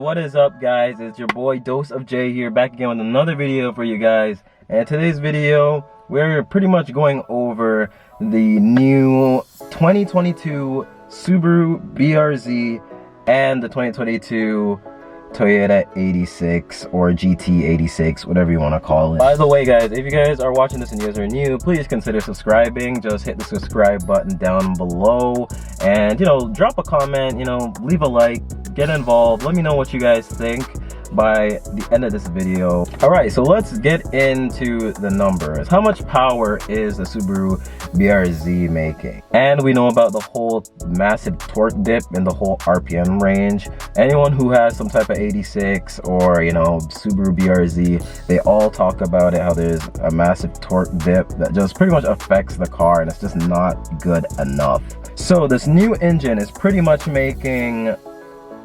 What is up, guys? It's your boy Dose of J here, back again with another video for you guys. And today's video, we're pretty much going over the new 2022 Subaru BRZ and the 2022 Toyota 86 or GT 86, whatever you want to call it. By the way, guys, if you guys are watching this and you guys are new, please consider subscribing. Just hit the subscribe button down below and, drop a comment, leave a like, get involved. Let me know what you guys think by the end of this video. Alright, so let's get into the numbers. How much power is the Subaru BRZ making? And we know about the whole massive torque dip in the whole RPM range. Anyone who has some type of 86 or Subaru BRZ, they all talk about it, how there's a massive torque dip that just pretty much affects the car, and it's just not good enough. So this new engine is pretty much making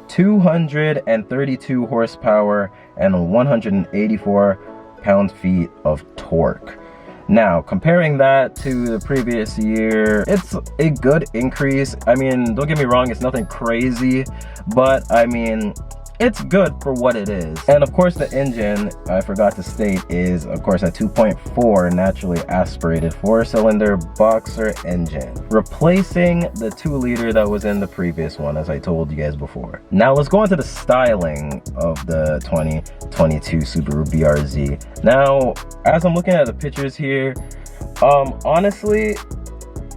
232 horsepower and 184 pound-feet of torque. Now, comparing that to the previous year, it's a good increase. I mean, don't get me wrong, it's nothing crazy, but I mean, it's good for what it is. And of course, the engine, I forgot to state, is of course a 2.4 naturally aspirated 4-cylinder boxer engine, replacing the 2-liter that was in the previous one, as I told you guys before. Now let's go into the styling of the 2022 Subaru BRZ. Now, as I'm looking at the pictures here, honestly,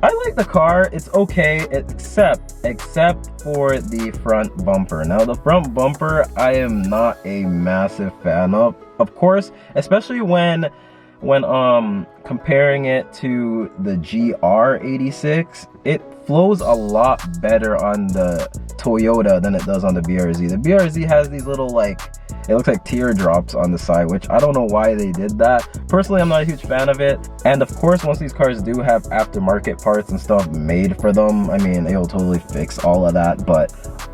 I like the car. It's okay, except for the front bumper. Now, the front bumper, I am not a massive fan of. Of course, especially when comparing it to the GR86, it flows a lot better on the Toyota than it does on the BRZ. The BRZ has these little, it looks like teardrops on the side, which I don't know why they did that. Personally, I'm not a huge fan of it. And of course, once these cars do have aftermarket parts and stuff made for them, I mean, it'll totally fix all of that. But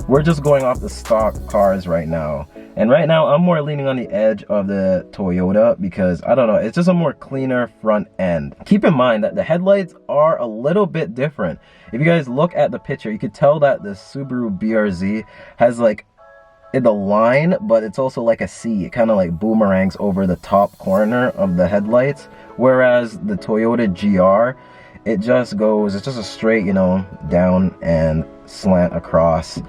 we're just going off the stock cars right now. And right now, I'm more leaning on the edge of the Toyota because, I don't know, it's just a more cleaner front end. Keep in mind that the headlights are a little bit different. If you guys look at the picture, you could tell that the Subaru BRZ has the line, but it's also like a C. It kind of boomerangs over the top corner of the headlights, whereas the Toyota GR, it's just a straight, down and slant across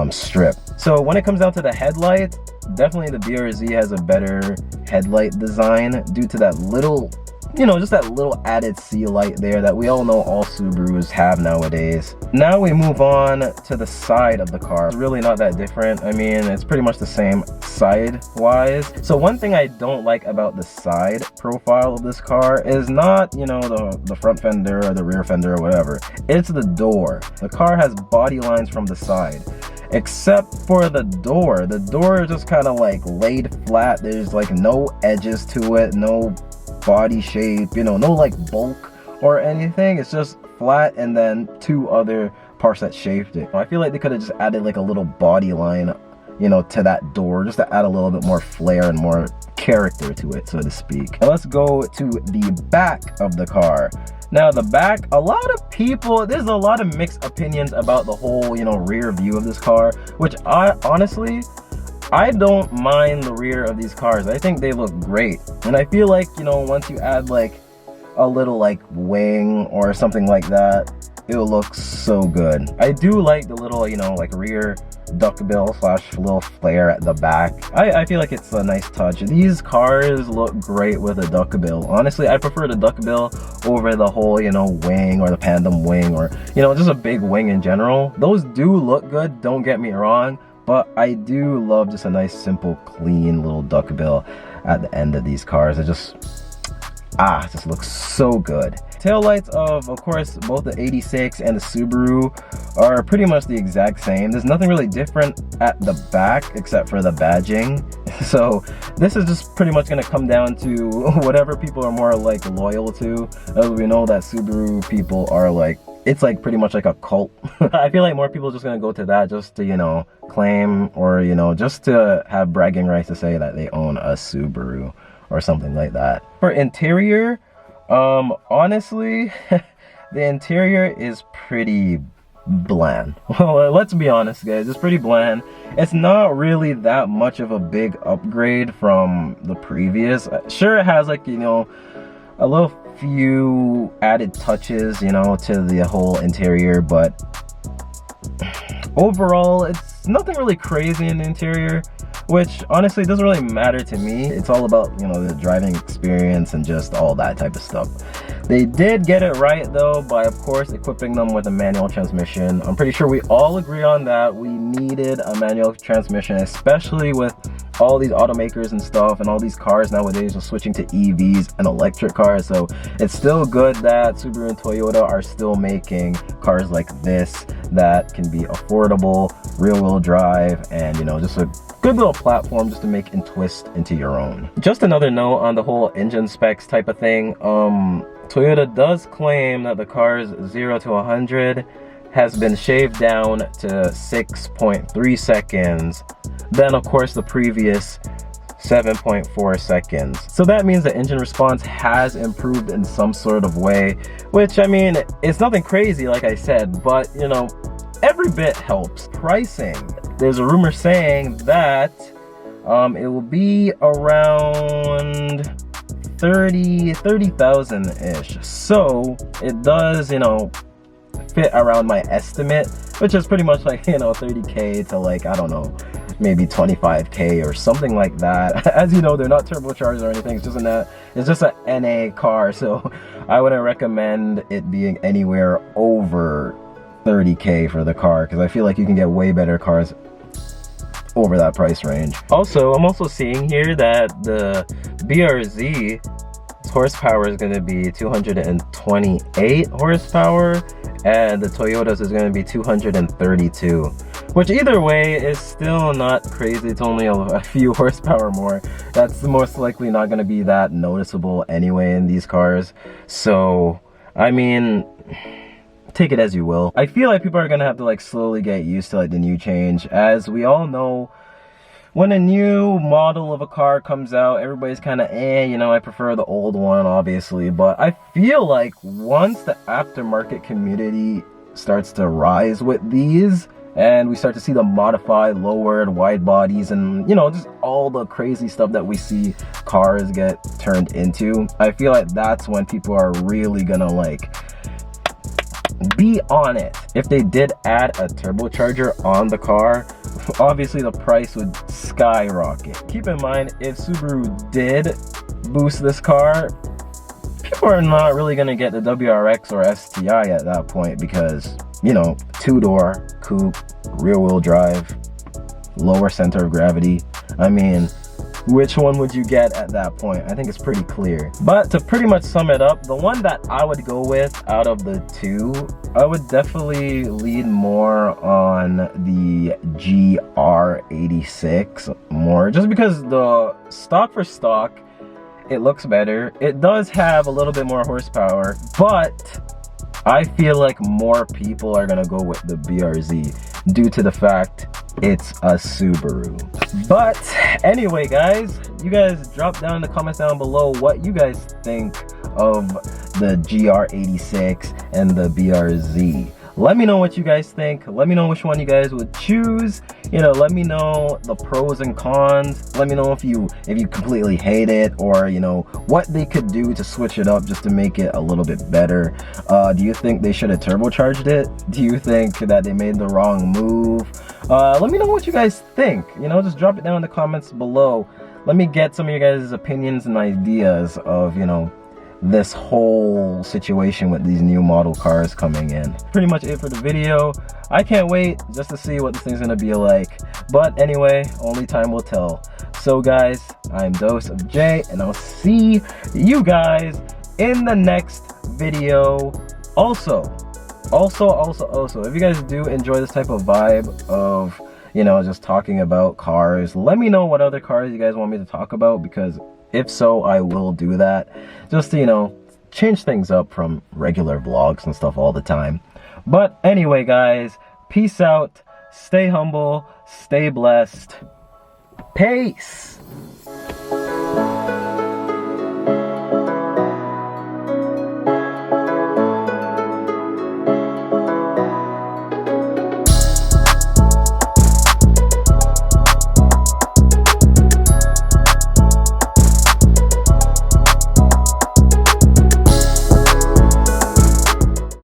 strip. So when it comes down to the headlights, definitely the BRZ has a better headlight design due to that little, just that little added C light there that we all know all Subarus have nowadays. Now we move on to the side of the car. It's really not that different. I mean, it's pretty much the same side-wise. So one thing I don't like about the side profile of this car is not, the front fender or the rear fender or whatever. It's the door. The car has body lines from the side. Except for the door. The door is just kind of laid flat. There's no edges to it, no body shape, no bulk or anything. It's just flat and then two other parts that shaped it. I feel like they could have just added a little body line, to that door, just to add a little bit more flair and more character to it, so to speak. And let's go to the back of the car. Now, the back, there's a lot of mixed opinions about the whole, rear view of this car, which I don't mind the rear of these cars. I think they look great. And I feel like, once you add a little wing or something like that, it'll look so good. I do like the little, rear duckbill / little flare at the back. I feel like it's a nice touch. These cars look great with a duckbill. Honestly, I prefer the duckbill over the whole, wing or the tandem wing or, just a big wing in general. Those do look good, don't get me wrong, but I do love just a nice, simple, clean little duckbill at the end of these cars. It just looks so good. Taillights of course, both the 86 and the Subaru are pretty much the exact same. There's nothing really different at the back except for the badging. So this is just pretty much going to come down to whatever people are more loyal to. As we know that Subaru people are it's pretty much a cult. I feel like more people are just going to go to that just to, claim or, just to have bragging rights to say that they own a Subaru or something like that. For interior, honestly, the interior is pretty bland. Well, let's be honest, guys, it's pretty bland. It's not really that much of a big upgrade from the previous. Sure, it has like, you know, a little few added touches, you know, to the whole interior, but overall it's nothing really crazy in the interior, which honestly doesn't really matter to me. It's all about, you know, the driving experience and just all that type of stuff. They did get it right though by, of course, equipping them with a manual transmission. I'm pretty sure we all agree on that. We needed a manual transmission, especially with all these automakers and stuff, and all these cars nowadays are switching to EVs and electric cars. So it's still good that Subaru and Toyota are still making cars like this that can be affordable, rear-wheel drive, and, you know, just a good little platform just to make and twist into your own. Just another note on the whole engine specs type of thing. Toyota does claim that the car's 0 to 100 has been shaved down to 6.3 seconds. Then, of course, the previous 7.4 seconds. So that means the engine response has improved in some sort of way, which, I mean, it's nothing crazy, like I said, but, you know, every bit helps. Pricing. There's a rumor saying that it will be around 30,000-ish. So it does, you know, fit around my estimate, which is pretty much like, you know, 30K to like, I don't know, maybe 25K or something like that. As you know, they're not turbocharged or anything. It's just a NA car, so I wouldn't recommend it being anywhere over 30K for the car, because I feel like you can get way better cars over that price range. Also, I'm also seeing here that the BRZ horsepower is going to be 228 horsepower, and the Toyota's is going to be 232, which either way is still not crazy. It's only a few horsepower more. That's most likely not going to be that noticeable anyway in these cars. So, I mean, take it as you will. I feel like people are gonna have to like slowly get used to like the new change. As we all know, when a new model of a car comes out, everybody's kind of you know, I prefer the old one, obviously. But I feel like once the aftermarket community starts to rise with these, and we start to see the modified, lowered, wide bodies, and, you know, just all the crazy stuff that we see cars get turned into, I feel like that's when people are really gonna like be on it. If they did add a turbocharger on the car, obviously the price would skyrocket. Keep in mind, if Subaru did boost this car, people are not really gonna get the WRX or STI at that point, because, you know, two-door coupe, rear-wheel drive, lower center of gravity. I mean, which one would you get at that point? I think it's pretty clear. But to pretty much sum it up, the one that I would go with out of the two, I would definitely lean more on the GR86 more, just because the stock for stock, it looks better. It does have a little bit more horsepower, but I feel like more people are gonna go with the BRZ due to the fact it's a Subaru. But anyway, guys, you guys drop down in the comments down below what you guys think of the GR86 and the BRZ. Let me know what you guys think. Let me know which one you guys would choose. You know, let me know the pros and cons. Let me know if you completely hate it, or, you know, what they could do to switch it up just to make it a little bit better. Do you think they should have turbocharged it? Do you think that they made the wrong move? Let me know what you guys think. You know, just drop it down in the comments below. Let me get some of your guys' opinions and ideas of, you know, this whole situation with these new model cars coming in. Pretty much it for the video. I can't wait just to see what this thing's gonna be like. But anyway, only time will tell. So guys, I'm Dose of J, and I'll see you guys in the next video. Also, if you guys do enjoy this type of vibe of, you know, just talking about cars, let me know what other cars you guys want me to talk about, because if so, I will do that, just to, you know, change things up from regular vlogs and stuff all the time. But anyway, guys, peace out, stay humble, stay blessed, peace.